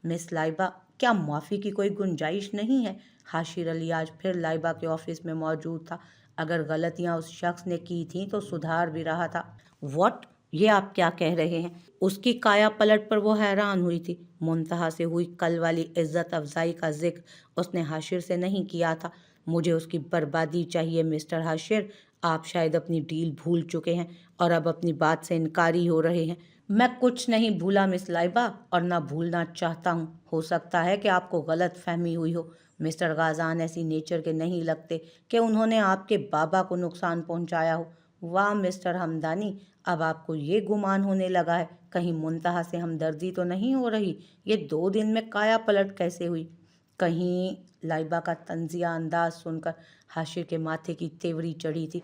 Miss Laiba, क्या माफ़ी की कोई गुंजाइश नहीं है? हाशिर अली आज फिर लाइबा के ऑफिस में मौजूद था। अगर गलतियां उस शख्स ने की थीं तो सुधार भी रहा था। व्हाट? ये आप क्या कह रहे हैं? उसकी काया पलट पर वो हैरान हुई थी। मुंतहा से हुई कल वाली इज्जत अफजाई का जिक्र उसने हाशिर से नहीं किया था। मुझे उसकी बर्बादी चाहिए मिस्टर हाशिर। आप शायद अपनी डील भूल चुके हैं और अब अपनी बात से इनकारी हो रहे हैं। मैं कुछ नहीं भूला मिस लाइबा, और ना भूलना चाहता हूँ। हो सकता है कि आपको गलत फहमी हुई हो। मिस्टर गाजान ऐसी नेचर के नहीं लगते कि उन्होंने आपके बाबा को नुकसान पहुंचाया हो। वाह मिस्टर हमदानी, अब आपको ये गुमान होने लगा है कहीं मुंतहा से हमदर्दी तो नहीं हो रही। ये 2 दिन में काया पलट कैसे हुई? कहीं लाइबा का तंजिया अंदाज सुनकर हाशिर के माथे की तेवरी चढ़ी थी।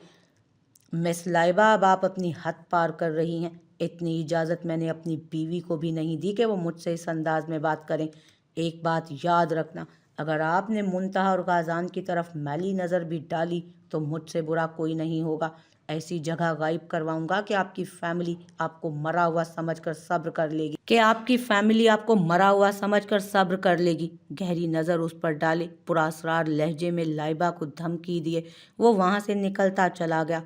मिस लाइबा, अब आप अपनी हद पार कर रही हैं। इतनी इजाज़त मैंने अपनी बीवी को भी नहीं दी कि वो मुझसे इस अंदाज में बात करें। एक बात याद रखना, अगर आपने मुंतहा और गाजान की तरफ मैली नज़र भी डाली तो मुझसे बुरा कोई नहीं होगा। ऐसी जगह गायब करवाऊंगा कि आपकी फैमिली आपको मरा हुआ समझकर सब्र कर लेगी गहरी नज़र उस पर डाले, पुरस्कार लहजे में लाइबा को धमकी दिए वो वहां से निकलता चला गया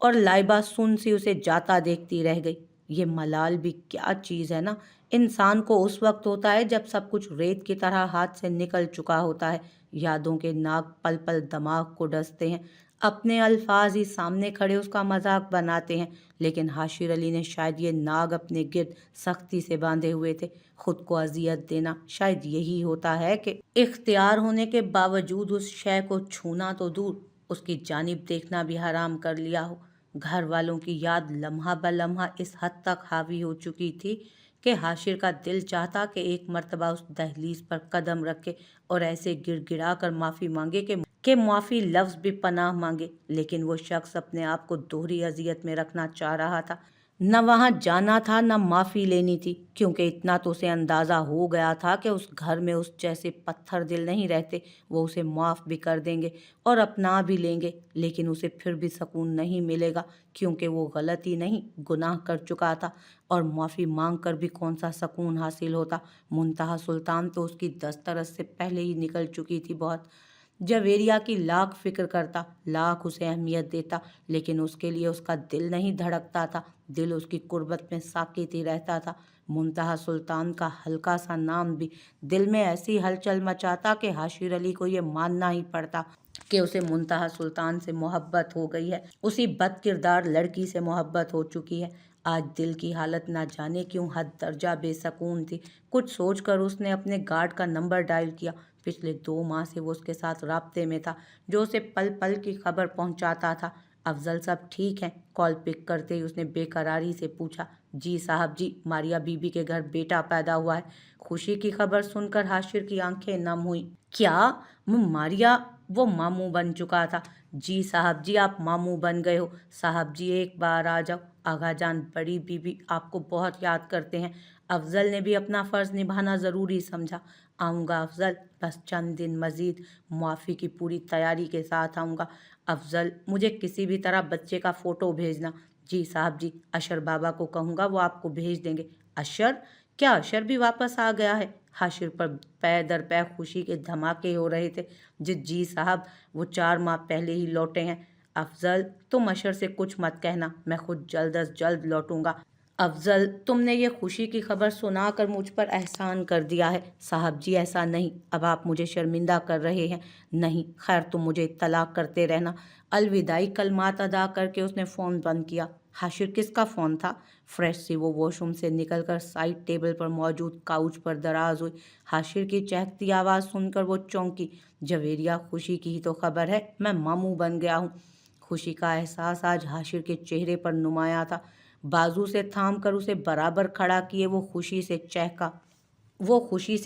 और लाइबा सुन सी उसे जाता देखती रह गई। ये मलाल भी क्या चीज़ है ना। इंसान को उस वक्त होता है जब सब कुछ रेत की तरह हाथ से निकल चुका होता है। यादों के नाग पल पल दिमाग को डसते हैं। अपने अल्फाज ही सामने खड़े उसका मजाक बनाते हैं। लेकिन हाशिर अली ने शायद ये नाग अपने गिर्द सख्ती से बांधे हुए थे। खुद को अजियत देना शायद यही होता है कि इख्तियार होने के बावजूद उस शय को छूना तो दूर, उसकी जानिब देखना भी हराम कर लिया हो। घर वालों की याद लम्हा ब लम्हा इस हद तक हावी हो चुकी थी कि हाशिर का दिल चाहता कि एक मर्तबा उस दहलीज पर कदम रखे और ऐसे गिड़गिड़ा कर माफ़ी मांगे कि माफ़ी लफ्ज़ भी पनाह मांगे। लेकिन वो शख्स अपने आप को दोहरी अजियत में रखना चाह रहा था। न वहाँ जाना था न माफ़ी लेनी थी, क्योंकि इतना तो उसे अंदाज़ा हो गया था कि उस घर में उस जैसे पत्थर दिल नहीं रहते। वो उसे माफ़ भी कर देंगे और अपना भी लेंगे, लेकिन उसे फिर भी सुकून नहीं मिलेगा, क्योंकि वो गलती नहीं गुनाह कर चुका था और माफ़ी मांग कर भी कौन सा सुकून हासिल होता। मुंतहा सुल्तान तो उसकी दस्तरस से पहले ही निकल चुकी थी। बहुत जवेरिया की लाख फिक्र करता, लाख उसे अहमियत देता, लेकिन उसके लिए उसका दिल नहीं धड़कता था। दिल उसकी कुर्बत में साकित ही रहता था। मुंतहा सुल्तान का हल्का सा नाम भी दिल में ऐसी हलचल मचाता कि हाशिर अली को ये मानना ही पड़ता कि उसे मुंतहा सुल्तान से मोहब्बत हो गई है। उसी बद किरदार लड़की से मोहब्बत हो चुकी है। आज दिल की हालत ना जाने क्यों हद दर्जा बेसकून थी। कुछ सोचकर उसने अपने गार्ड का नंबर डायल किया। पिछले 2 माह से वो उसके साथ राब्ते में था, जो उसे पल पल की खबर पहुंचाता था। अफजल सब ठीक हैं? कॉल पिक करते ही उसने बेकरारी से पूछा। जी साहब जी, मारिया बीबी के घर बेटा पैदा हुआ है। खुशी की खबर सुनकर हाशिर की आंखें नम हुई। क्या? मारिया? वो मामू बन चुका था। जी साहब जी, आप मामू बन गए हो। साहब जी एक बार आ जाओ। आगा जान बड़ी बीबी आपको बहुत याद करते हैं। अफजल ने भी अपना फ़र्ज़ निभाना ज़रूरी समझा। आऊँगा अफजल, बस चंद दिन मज़ीद। मुआफ़ी की पूरी तैयारी के साथ आऊँगा। अफजल, मुझे किसी भी तरह बच्चे का फ़ोटो भेजना। जी साहब जी, अशर बाबा को कहूँगा, वो आपको भेज देंगे। अशर? क्या अशर भी वापस आ गया है? हाशिर पर पै दर पै खुशी के धमाके हो रहे थे। जी साहब, वो 4 माह पहले ही लौटे हैं। अफजल, तुम अशर से कुछ मत कहना, मैं खुद जल्द अज जल्द लौटूंगा। अफजल, तुमने ये खुशी की खबर सुनाकर मुझ पर एहसान कर दिया है। साहब जी ऐसा नहीं, अब आप मुझे शर्मिंदा कर रहे हैं। नहीं, खैर तुम मुझे इत्तला करते रहना। अलविदाई कलमात अदा करके उसने फ़ोन बंद किया। हाशिर किसका फ़ोन था? फ्रेश सी वो वॉशरूम से निकलकर साइड टेबल पर मौजूद काउच पर दराज हुई। हाशिर की चहकती आवाज़ सुनकर वो चौंकी। जवेरिया, खुशी की ही तो खबर है, मैं मामू बन गया हूँ। खुशी का एहसास आज हाशिर के चेहरे पर नुमाया था। बाजू से थाम कर उसे बराबर खड़ा किए वो खुशी से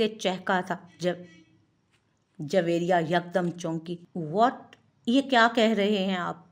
चहका था। जब जवेरिया यकदम चौंकी। व्हाट? ये क्या कह रहे हैं आप?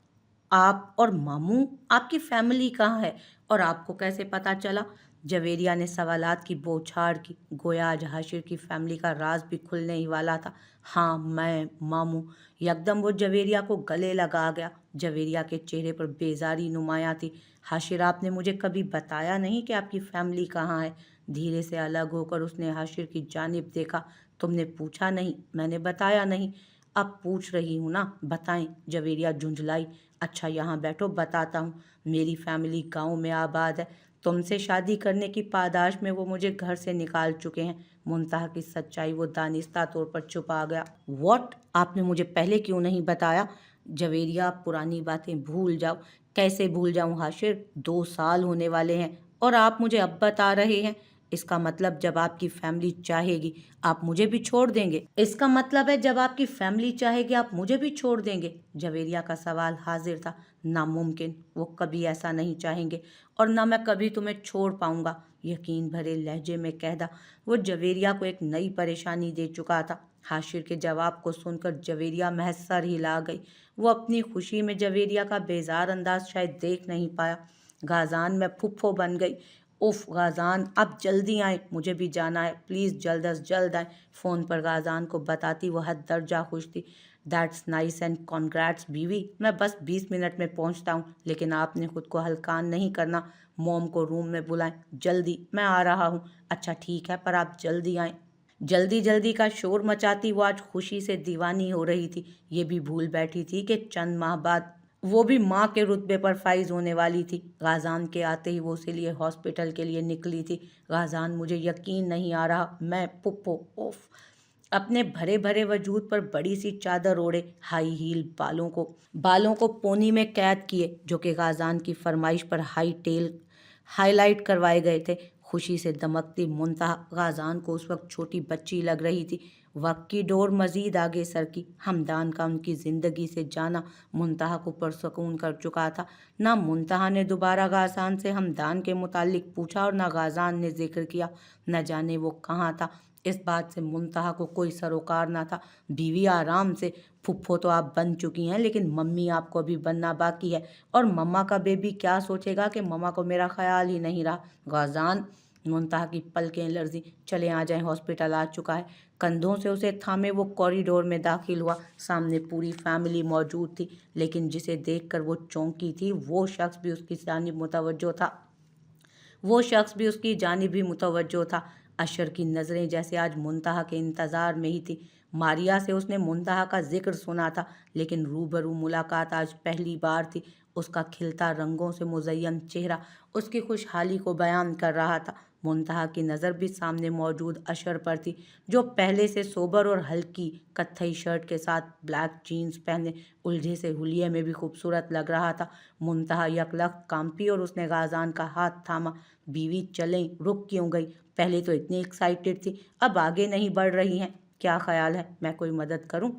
आप और मामू? आपकी फैमिली कहाँ है और आपको कैसे पता चला? जवेरिया ने सवालात की बौछार की, गोया आज हाशिर की फैमिली का राज भी खुलने ही वाला था। हाँ, मैं मामू। यकदम वो जवेरिया को गले लगा गया। जवेरिया के चेहरे पर बेजारी नुमाया थी। हाशिर, आपने मुझे कभी बताया नहीं कि आपकी फैमिली कहाँ है। धीरे से अलग होकर उसने हाशिर की जानिब देखा। तुमने पूछा नहीं? मैंने बताया नहीं। अब पूछ रही हूँ ना, बताएं। जवेरिया झुंझलाई। अच्छा यहाँ बैठो, बताता हूँ। मेरी फैमिली गांव में आबाद है। तुमसे शादी करने की पादाश में वो मुझे घर से निकाल चुके हैं। मुंतहा की सच्चाई वो दानिस्ता तौर पर छुपा गया। वॉट? आपने मुझे पहले क्यों नहीं बताया? जवेरिया, आप पुरानी बातें भूल जाओ। कैसे भूल जाऊं हाशिर? 2 साल होने वाले हैं और आप मुझे अब बता रहे हैं। इसका मतलब जब आपकी फैमिली चाहेगी आप मुझे भी छोड़ देंगे? इसका मतलब है जब आपकी फैमिली चाहेगी आप मुझे भी छोड़ देंगे? जवेरिया का सवाल हाजिर था। नामुमकिन, वो कभी ऐसा नहीं चाहेंगे और ना मैं कभी तुम्हें छोड़ पाऊंगा, यकीन भरे लहजे में कहदा। वो जवेरिया को एक नई परेशानी दे चुका था। हाशिर के जवाब को सुनकर जवेरिया महज सर हिला गई। वो अपनी खुशी में जवेरिया का बेजार अंदाज शायद देख नहीं पाया। गाजान, मैं फुफ्फो बन गई। उफ गाजान, आप जल्दी आएँ, मुझे भी जाना है, प्लीज़ जल्द अज जल्द आएँ। फ़ोन पर गाजान को बताती वो हद दर्जा खुश थी। दैट्स नाइस एंड कॉन्ग्रेट्स बीवी, मैं बस 20 मिनट में पहुंचता हूँ, लेकिन आपने खुद को हलकान नहीं करना। मोम को रूम में बुलाएं, जल्दी, मैं आ रहा हूँ। अच्छा ठीक है, पर आप जल्दी आएँ। जल्दी जल्दी का शोर मचाती वो आज खुशी से दीवानी हो रही थी। ये भी भूल बैठी थी कि चंद माह बाद वो भी माँ के रुतबे पर फाइज होने वाली थी। गाजान के आते ही वो उसे लिए हॉस्पिटल के लिए निकली थी। गाजान, मुझे यकीन नहीं आ रहा, मैं पुप्पो ओफ। अपने भरे भरे वजूद पर बड़ी सी चादर ओढ़े, हाई हील बालों को पोनी में कैद किए, जो कि गाजान की फरमाइश पर हाईलाइट करवाए गए थे। खुशी से दमकती मुंतहा गाजान को उस वक्त छोटी बच्ची लग रही थी। वक्त की डोर मजीद आगे सरकी। हमदान का उनकी ज़िंदगी से जाना मुंतहा को पुरसकून कर चुका था। ना मुंतहा ने दोबारा गाजान से हमदान के मुतालिक पूछा और ना गाजान ने जिक्र किया। न जाने वो कहाँ था। इस बात से मुंतहा को कोई सरोकार ना था। बीवी आराम से, फुफ्फो तो आप बन चुकी हैं, लेकिन मम्मी आपको अभी बनना बाकी है। और मम्मा का बेबी क्या सोचेगा कि मम्मा को मेरा ख्याल ही नहीं रहा। गाजान, मुंतहा की पलकें लर्जी। चले आ जाएं, हॉस्पिटल आ चुका है। कंधों से उसे थामे वो कॉरिडोर में दाखिल हुआ। सामने पूरी फैमिली मौजूद थी, लेकिन जिसे देखकर वो चौंकी थी वो शख्स भी उसकी जानिब ही मुतवज्जो था। अशर की नज़रें जैसे आज मुंतहा के इंतज़ार में ही थी। मारिया से उसने मुंतहा का जिक्र सुना था, लेकिन रूबरू मुलाकात आज पहली बार थी। उसका खिलता रंगों से मुज़य्यन चेहरा उसकी खुशहाली को बयान कर रहा था। मुंतहा की नज़र भी सामने मौजूद अशर पर थी, जो पहले से सोबर और हल्की कत्थई शर्ट के साथ ब्लैक जीन्स पहने उलझे से हुलिये में भी खूबसूरत लग रहा था। मुंतहा यकलख्त कांपी और उसने गाजान का हाथ थामा। बीवी, चलें, रुक क्यों गई? पहले तो इतनी एक्साइटेड थी, अब आगे नहीं बढ़ रही हैं। क्या ख्याल है, मैं कोई मदद करूं?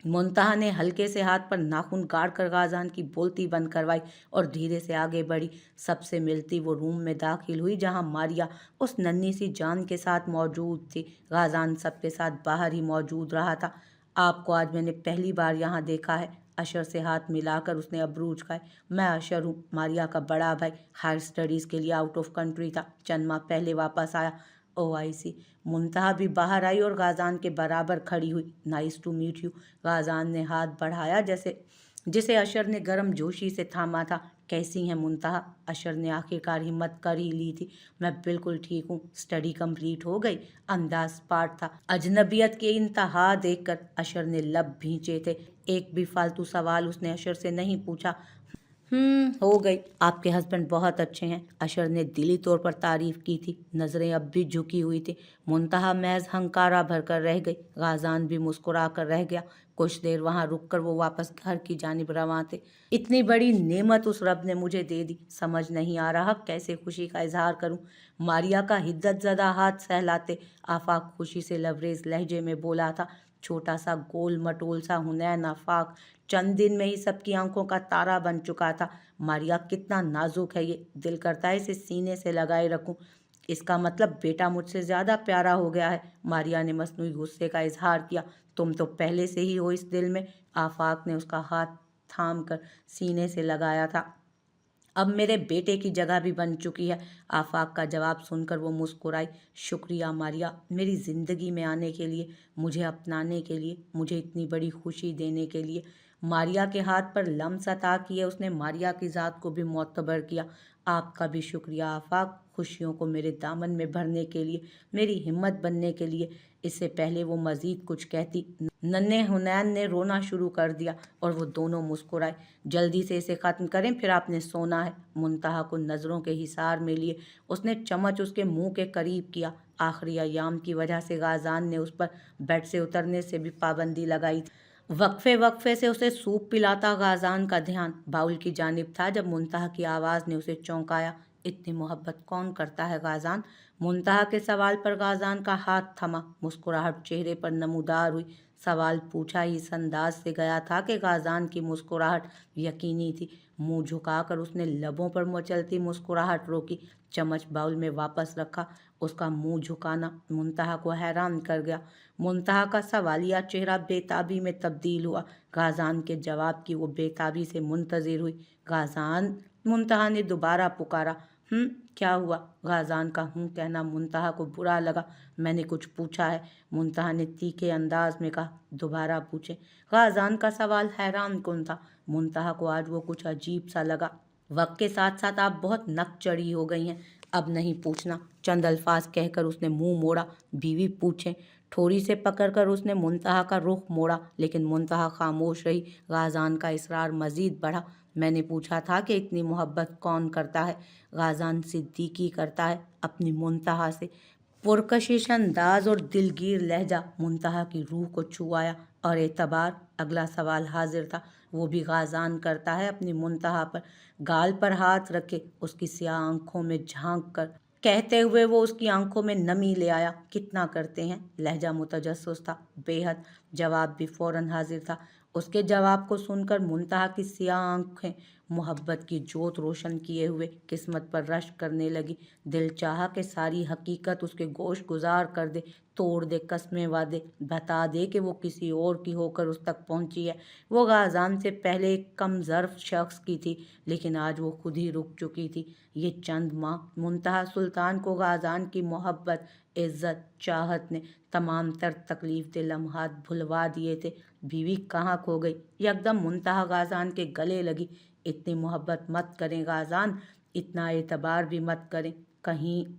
मुंतहा ने हल्के से हाथ पर नाखून गाड़ कर गाजान की बोलती बंद करवाई और धीरे से आगे बढ़ी। सबसे मिलती वो रूम में दाखिल हुई, जहां मारिया उस नन्ही सी जान के साथ मौजूद थी। गाजान सबके साथ बाहर ही मौजूद रहा था। आपको आज मैंने पहली बार यहाँ देखा है। अशर से हाथ मिलाकर उसने अबरू उचकाए। मैं अशर हूँ, मारिया का बड़ा भाई। हायर स्टडीज़ के लिए आउट ऑफ कंट्री था, चंद माह पहले वापस आया। ओ आई सी। मुंतहा भी बाहर आई और गाजान के बराबर खड़ी हुई। Nice to meet you. Gajan ने हाथ बढ़ाया, जैसे जिसे अशर ने गर्म जोशी से थामा था। कैसी हैं मुंतहा? अशर ने आखिरकार हिम्मत कर ही ली थी। मैं बिल्कुल ठीक हूँ। स्टडी कंप्लीट हो गई? अंदाज स्पार्ट था। अजनबियत के इंतहा देखकर अशर ने लब भींचे थे। एक भी फालतू सवाल उसने अशर से नहीं पूछा। हो गई। आपके हस्बैंड बहुत अच्छे हैं, अशर ने दिली तौर पर तारीफ की थी। नज़रें अब भी झुकी हुई थी। मुंतहा महज हंकारा भरकर रह गई। गाजान भी मुस्कुरा कर रह गया। कुछ देर वहां रुककर वो वापस घर की जानिब रवां थे। इतनी बड़ी नेमत उस रब ने मुझे दे दी, समझ नहीं आ रहा कैसे खुशी का इजहार करूं। मारिया का हिद्दत ज़दा हाथ सहलाते आफाक खुशी से लबरेज लहजे में बोला था। छोटा सा गोल मटोल सा हुनैन आफाक चंद दिन में ही सबकी आंखों का तारा बन चुका था। मारिया, कितना नाजुक है ये, दिल करता है इसे सीने से लगाए रखूं। इसका मतलब बेटा मुझसे ज़्यादा प्यारा हो गया है। मारिया ने मसनूई गुस्से का इजहार किया। तुम तो पहले से ही हो इस दिल में। आफाक ने उसका हाथ थाम कर सीने से लगाया था। अब मेरे बेटे की जगह भी बन चुकी है। आफाक का जवाब सुनकर वो मुस्कुराई। शुक्रिया मारिया, मेरी ज़िंदगी में आने के लिए, मुझे अपनाने के लिए, मुझे इतनी बड़ी खुशी देने के लिए। मारिया के हाथ पर लम्स अता किए उसने मारिया की ज़ात को भी मोतबर किया। آپ کا بھی شکریہ آفاق، خوشیوں کو میرے دامن میں بھرنے کے لیے، میری ہمت بننے کے لیے۔ اس سے پہلے وہ مزید کچھ کہتی، ننھے حنین نے رونا شروع کر دیا اور وہ دونوں مسکرائے۔ جلدی سے اسے ختم کریں، پھر آپ نے سونا ہے۔ منتہا کو نظروں کے حصار میں لیے اس نے چمچ اس کے منہ کے قریب کیا۔ آخری ایام کی وجہ سے غازان نے اس پر بیڈ سے اترنے سے بھی پابندی لگائی تھی۔ وقفے وقفے سے اسے سوپ پلاتا غازان کا دھیان باؤل کی جانب تھا جب منتہا کی آواز نے اسے چونکایا۔ اتنی محبت کون کرتا ہے غازان؟ منتہا کے سوال پر غازان کا ہاتھ تھما، مسکراہٹ چہرے پر نمودار ہوئی۔ سوال پوچھا ہی اس انداز سے گیا تھا کہ غازان کی مسکراہٹ یقینی تھی۔ منہ جھکا کر اس نے لبوں پر مچلتی مسکراہٹ روکی، چمچ باؤل میں واپس رکھا۔ اس کا منہ جھکانا منتہا کو حیران کر گیا۔ منتہا کا سوالیہ چہرہ بے تابی میں تبدیل ہوا۔ غازان کے جواب کی وہ بے تابی سے منتظر ہوئی۔ غازان، منتہا نے دوبارہ پکارا۔ کیا ہوا؟ غازان کا ہوں کہنا منتہا کو برا لگا۔ میں نے کچھ پوچھا ہے، منتہا نے تیکھے انداز میں کہا۔ دوبارہ پوچھیں۔ غازان کا سوال حیران کن تھا۔ منتہا کو آج وہ کچھ عجیب سا لگا۔ وقت کے ساتھ ساتھ آپ بہت نک چڑھی ہو گئی ہیں، اب نہیں پوچھنا، چند الفاظ کہہ کر اس نے منہ موڑا۔ بیوی پوچھیں؟ ٹھوڑی سے پکڑ کر اس نے منتہا کا رخ موڑا، لیکن منتہا خاموش رہی۔ غازان کا اصرار مزید بڑھا۔ میں نے پوچھا تھا کہ اتنی محبت کون کرتا ہے؟ غازان صدیقی کرتا ہے اپنی منتہا سے۔ پرکشش انداز اور دلگیر لہجہ منتہا کی روح کو چھو آیا۔ اور اعتبار؟ اگلا سوال حاضر تھا۔ وہ بھی غازان کرتا ہے اپنی منتہا پر۔ گال پر ہاتھ رکھے اس کی سیاہ آنکھوں میں جھانک کر کہتے ہوئے وہ اس کی آنکھوں میں نمی لے آیا۔ کتنا کرتے ہیں؟ لہجہ متجسس تھا، بے حد۔ جواب بھی فوراً حاضر تھا۔ اس کے جواب کو سن کر منتہا کی سیاہ آنکھیں محبت کی جوت روشن کیے ہوئے قسمت پر رشک کرنے لگی۔ دل چاہا کہ ساری حقیقت اس کے گوش گزار کر دے، توڑ دے قسمیں وعدے، بتا دے کہ وہ کسی اور کی ہو کر اس تک پہنچی ہے۔ وہ غازان سے پہلے ایک کم ظرف شخص کی تھی، لیکن آج وہ خود ہی رک چکی تھی۔ یہ چند ماہ منتہا سلطان کو غازان کی محبت، عزت، چاہت نے تمام تر تکلیف دہ لمحات بھلوا دیے تھے۔ بیوی کہاں کھو گئی؟ یکدم منتہا غازان کے گلے لگی۔ اتنی محبت مت کریں غازان، اتنا اعتبار بھی مت کریں، کہیں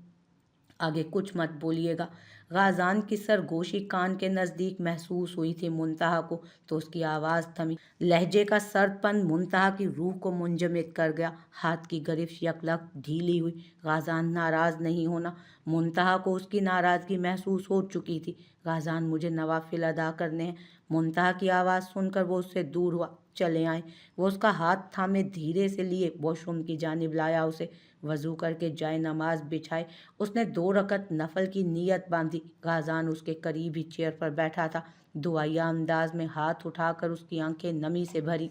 آگے کچھ مت بولیے گا۔ غازان کی سرگوشی کان کے نزدیک محسوس ہوئی تھی منتہا کو، تو اس کی آواز تھمی۔ لہجے کا سرد پن منتہا کی روح کو منجمد کر گیا۔ ہاتھ کی گرفت یکلخت ڈھیلی ہوئی۔ غازان، ناراض نہیں ہونا۔ منتہا کو اس کی ناراضگی محسوس ہو چکی تھی۔ غازان، مجھے نوافل ادا کرنے ہیں۔ منتہا کی آواز سن کر وہ اس سے دور ہوا۔ چلے آئیں۔ وہ اس کا ہاتھ تھامے دھیرے سے لیے واش روم کی جانب لایا۔ اسے وضو کر کے جائے نماز بچھائے۔ اس نے 2 رکعت نفل کی نیت باندھی۔ غازان اس کے قریب ہی چیئر پر بیٹھا تھا۔ دعائیا انداز میں ہاتھ اٹھا کر اس کی آنکھیں نمی سے بھری۔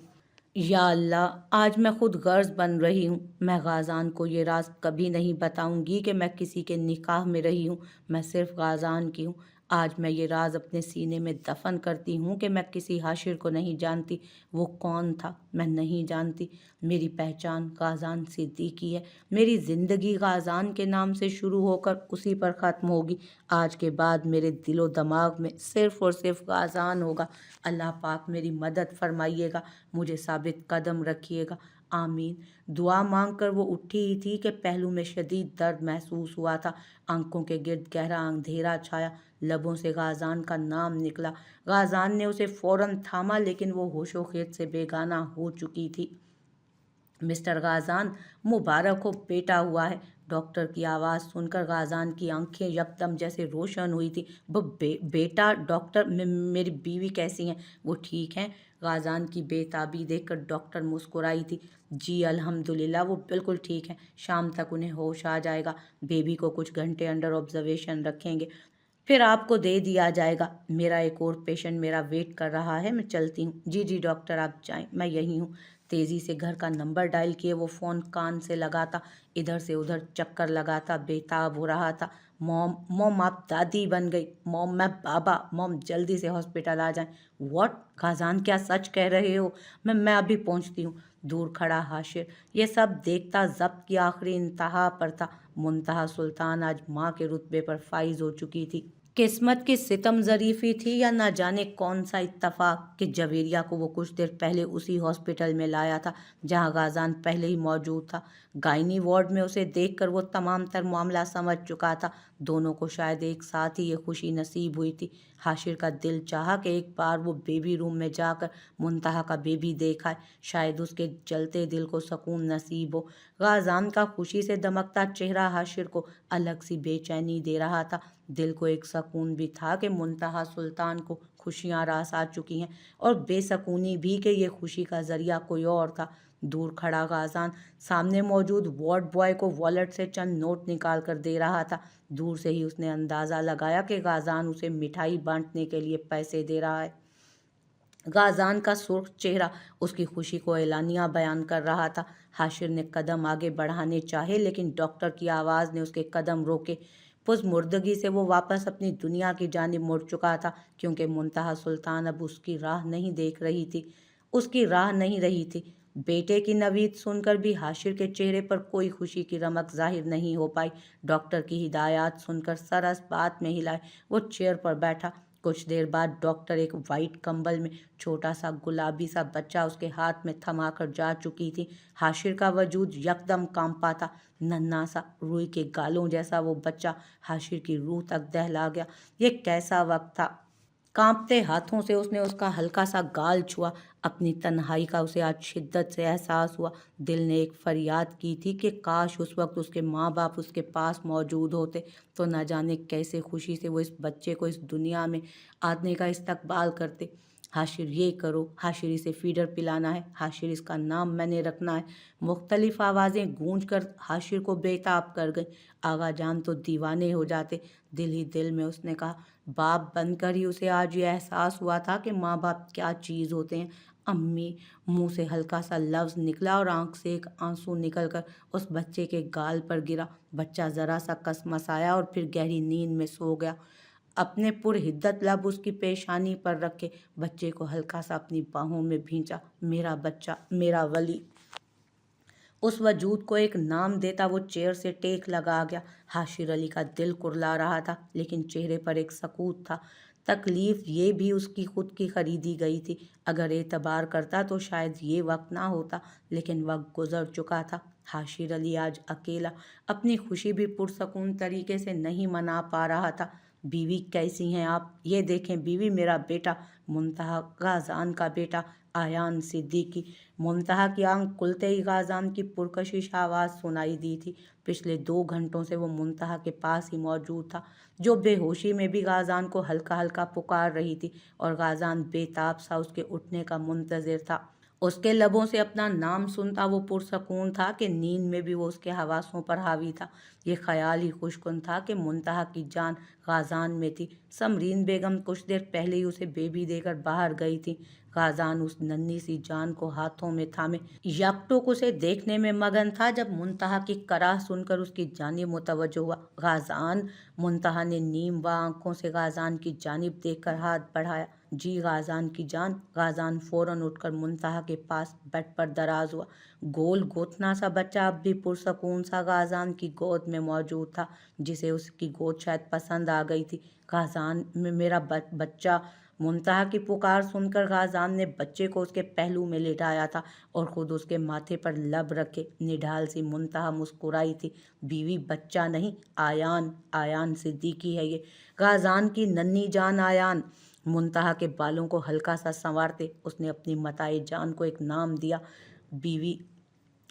یا اللہ، آج میں خود غرض بن رہی ہوں۔ میں غازان کو یہ راز کبھی نہیں بتاؤں گی کہ میں کسی کے نکاح میں رہی ہوں۔ میں صرف غازان کی ہوں۔ آج میں یہ راز اپنے سینے میں دفن کرتی ہوں کہ میں کسی حاشر کو نہیں جانتی۔ وہ کون تھا میں نہیں جانتی۔ میری پہچان غازان صدیقی ہے۔ میری زندگی غازان کے نام سے شروع ہو کر اسی پر ختم ہوگی۔ آج کے بعد میرے دل و دماغ میں صرف اور صرف غازان ہوگا۔ اللہ پاک میری مدد فرمائیے گا، مجھے ثابت قدم رکھیے گا، آمین۔ دعا مانگ کر وہ اٹھی ہی تھی کہ پہلو میں شدید درد محسوس ہوا تھا۔ آنکھوں کے گرد گہرا اندھیرا چھایا۔ لبوں سے غازان کا نام نکلا۔ غازان نے اسے فوراً تھاما، لیکن وہ ہوش و خیت سے بیگانہ ہو چکی تھی۔ مسٹر غازان، مبارک ہو، بیٹا ہوا ہے۔ ڈاکٹر کی آواز سن کر غازان کی آنکھیں یکدم جیسے روشن ہوئی تھی۔ بیٹا؟ ڈاکٹر، میری بیوی کیسی ہیں؟ وہ ٹھیک ہیں؟ غازان کی بے تابی دیکھ کر ڈاکٹر مسکرائی تھی۔ جی الحمدللہ، وہ بالکل ٹھیک ہیں، شام تک انہیں ہوش آ جائے گا۔ بیبی کو کچھ گھنٹے انڈر آبزرویشن رکھیں گے، پھر آپ کو دے دیا جائے گا۔ میرا ایک اور پیشنٹ میرا ویٹ کر رہا ہے، میں چلتی ہوں۔ جی ڈاکٹر، آپ جائیں، میں یہی ہوں۔ تیزی سے گھر کا نمبر ڈائل کیے وہ فون کان سے لگاتا، ادھر سے ادھر چکر لگاتا بے تاب ہو رہا تھا۔ موم آپ دادی بن گئی۔ موم میں بابا۔ موم جلدی سے ہاسپٹل آ جائیں۔ واٹ؟ غازان، کیا سچ کہہ رہے ہو؟ میں ابھی پہنچتی ہوں۔ دور کھڑا حاشر یہ سب دیکھتا ضبط کی آخری انتہا پر تھا۔ منتہا سلطان آج ماں کے رتبے پر فائز ہو چکی تھی۔ किस्मत की सितम ज़रीफ़ी थी या ना जाने कौन सा इत्तफ़ाक कि जवेरिया को वो कुछ देर पहले उसी हॉस्पिटल में लाया था जहां गाज़ान पहले ही मौजूद था। गायनी वार्ड में उसे देखकर वो तमाम तर मामला समझ चुका था। दोनों को शायद एक साथ ही ये खुशी नसीब हुई थी। हाशिर का दिल चाहा कि एक बार वो बेबी रूम में जाकर मुंतहा का बेबी देखा है, शायद उसके जलते दिल को सुकून नसीब हो। गाज़ान का खुशी से दमकता चेहरा हाशिर को अलग सी बेचैनी दे रहा था। दिल को एक सकून भी था कि मुंतहा सुल्तान को खुशियां रास आ चुकी हैं, और बेसकूनी भी कि ये खुशी का जरिया कोई और था। दूर खड़ा गाजान सामने मौजूद वार्ड बॉय को वॉलेट से चंद नोट निकाल कर दे रहा था। दूर से ही उसने अंदाज़ा लगाया कि गाजान उसे मिठाई बांटने के लिए पैसे दे रहा है। गाजान का सुर्ख चेहरा उसकी खुशी को एलानिया बयान कर रहा था। हाशिर ने कदम आगे बढ़ाने चाहे, लेकिन डॉक्टर की आवाज़ ने उसके कदम रोके। पुज़मुर्दगी से वो वापस अपनी दुनिया की जानिब मुड़ चुका था, क्योंकि मुंतहा सुल्तान अब उसकी राह नहीं देख रही थी, उसकी राह नहीं रही थी। बेटे की नवीद सुनकर भी हाशिर के चेहरे पर कोई खुशी की रमक जाहिर नहीं हो पाई। डॉक्टर की हिदायत सुनकर सर इस बात में हिलाए वो चेयर पर बैठा। कुछ देर बाद डॉक्टर एक वाइट कंबल में छोटा सा गुलाबी सा बच्चा उसके हाथ में थमाकर जा चुकी थी। हाशिर का वजूद यकदम कांपा था। नन्हा सा रुई के गालों जैसा वो बच्चा हाशिर की रूह तक दहला गया। ये कैसा वक्त था। कांपते हाथों से उसने उसका हल्का सा गाल छुआ। अपनी तन्हाई का उसे आज शिद्दत से एहसास हुआ। दिल ने एक फरियाद की थी कि काश उस वक्त उसके माँ बाप उसके पास मौजूद होते, तो न जाने कैसे खुशी से वो इस बच्चे को इस दुनिया में आने का इस्तकबाल करते। हाशिर ये करो, हाशिर इसे फीडर पिलाना है, हाशिर इसका नाम मैंने रखना है। मुख्तलिफ आवाज़ें गूंज कर हाशिर को बेताब कर गईं। आगा जान तो दीवाने हो जाते। दिल ही दिल में उसने कहा, बाप बनकर ही उसे आज ये एहसास हुआ था कि माँ बाप क्या चीज़ होते हैं। अम्मी। मुंह से हल्का सा लफ्ज़ निकला और आंख से एक आंसू निकलकर उस बच्चे के गाल पर गिरा। बच्चा ज़रा सा कसमसाया और फिर गहरी नींद में सो गया। अपने पुरहिद्दत लब उसकी पेशानी पर रखे बच्चे को हल्का सा अपनी बाहों में भींचा। मेरा बच्चा, मेरा वली। उस वजूद को एक नाम देता वो चेयर से टेक लगा गया। हाशिर अली का दिल कुरला रहा था, लेकिन चेहरे पर एक सकूत था। तकलीफ ये भी उसकी खुद की खरीदी गई थी। अगर एतबार करता तो शायद ये वक्त ना होता, लेकिन वक्त गुजर चुका था। हाशिर अली आज अकेला अपनी खुशी भी पुरसकून तरीके से नहीं मना पा रहा था। बीवी कैसी हैं आप? ये देखें बीवी, मेरा बेटा मुंतहा, गाजान का बेटा आयान सिद्दीकी। मुंतहा की आंख खुलते ही गाजान की पुरकशिश आवाज़ सुनाई दी थी। पिछले 2 घंटों से वो मुंतहा के पास ही मौजूद था, जो बेहोशी में भी गाजान को हल्का हल्का पुकार रही थी, और गाजान बेताब सा उसके उठने का मुंतज़िर था। उसके लबों से अपना नाम सुनता वो पुरसकून था कि नींद में भी वो उसके हवासों पर हावी था। ये ख्याल ही खुशकुन था कि मुंतहा की जान गाजान में थी। समरीन बेगम कुछ देर पहले ही उसे बेबी देकर बाहर गई थी। गाजान उस नन्ही सी जान को हाथों में थामे यकटुक उसे देखने में मगन था, जब मुंतहा की कराह सुनकर उसकी जानिब मुतवज्जो हुआ। गाजान। मुंतहा ने नीम व आंखों से गाजान की जानिब देखकर हाथ बढ़ाया। जी गाजान की जान। गाजान फौरन उठकर मुंतहा के पास बेड पर दराज हुआ। गोल गोतना सा बच्चा अब भी पुरसकून सा गाजान की गोद में मौजूद था, जिसे उसकी गोद शायद पसंद आ गई थी। गाजान में मेरा बच्चा। मुंतहा की पुकार सुनकर गाजान ने बच्चे को उसके पहलू में लिटाया था और खुद उसके माथे पर लब रखे निढाल सी मुंतहा मुस्कुराई थी। बीवी, बच्चा नहीं, आयान, आयान सिद्दीकी है ये। गाजान की नन्ही जान आयान। मुंतहा के बालों को हल्का सा संवारते उसने अपनी मताए जान को एक नाम दिया। बीवी,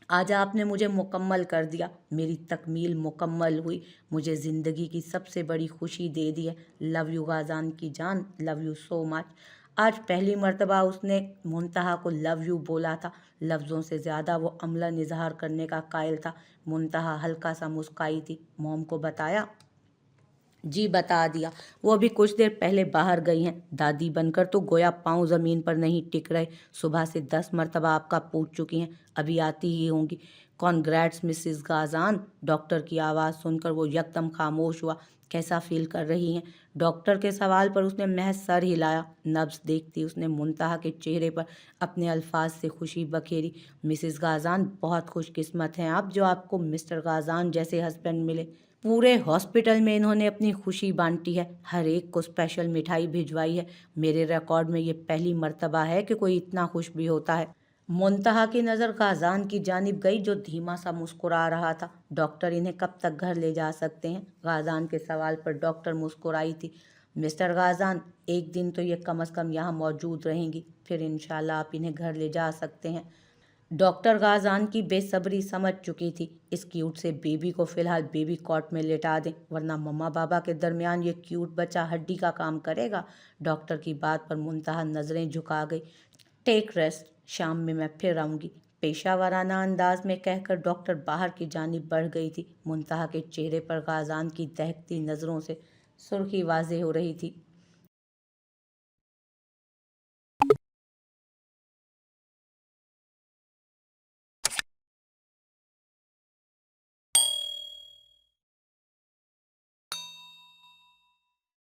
आज आपने मुझे मुकम्मल कर दिया, मेरी तकमील मुकम्मल हुई, मुझे ज़िंदगी की सबसे बड़ी खुशी दे दी है। लव यू गाजान की जान, लव यू सो मच। आज पहली मर्तबा उसने मुंतहा को लव यू बोला था। लफ्ज़ों से ज़्यादा वो अमलन इजहार करने का कायल था। मुंतहा हल्का सा मुस्काई थी। मॉम को बताया? जी बता दिया, वो अभी कुछ देर पहले बाहर गई हैं। दादी बनकर तो गोया पाँव ज़मीन पर नहीं टिक रहे। सुबह से 10 मरतबा आपका पूछ चुकी हैं, अभी आती ही होंगी। Congrats Mrs गाजान। डॉक्टर की आवाज़ सुनकर वो यकदम खामोश हुआ। कैसा फील कर रही हैं? डॉक्टर के सवाल पर उसने महज सर हिलाया। नब्ज़ देखती उसने मुंतहा के चेहरे पर अपने अल्फाज से खुशी बखेरी। मिसिस गाजान, बहुत खुशकिस्मत हैं आप जो आपको मिस्टर गाजान जैसे हस्बैंड मिले। पूरे हॉस्पिटल में इन्होंने अपनी खुशी बांटी है, हर एक को स्पेशल मिठाई भिजवाई है। मेरे रिकॉर्ड में ये पहली मर्तबा है कि कोई इतना खुश भी होता है। मुंतहा की नज़र गाजान की जानिब गई जो धीमा सा मुस्कुरा रहा था। डॉक्टर इन्हें कब तक घर ले जा सकते हैं? गाजान के सवाल पर डॉक्टर मुस्कुराई थी। मिस्टर गाजान, एक दिन तो ये कम अज़ कम यहाँ मौजूद रहेंगी, फिर इंशाल्लाह आप इन्हें घर ले जा सकते हैं। डॉक्टर गाजान की बेसब्री समझ चुकी थी। इस क्यूट से बेबी को फ़िलहाल बेबी कॉट में लेटा दें, वरना मम्मा बाबा के दरमियान ये क्यूट बच्चा हड्डी का काम करेगा। डॉक्टर की बात पर मुंतहा नज़रें झुका गई। टेक रेस्ट, शाम में मैं फिर आऊँगी, पेशावराना अंदाज में कहकर डॉक्टर बाहर की जानिब बढ़ गई थी। मुंतहा के चेहरे पर गाजान की दहकती नज़रों से सुर्खी वाज़ेह हो रही थी।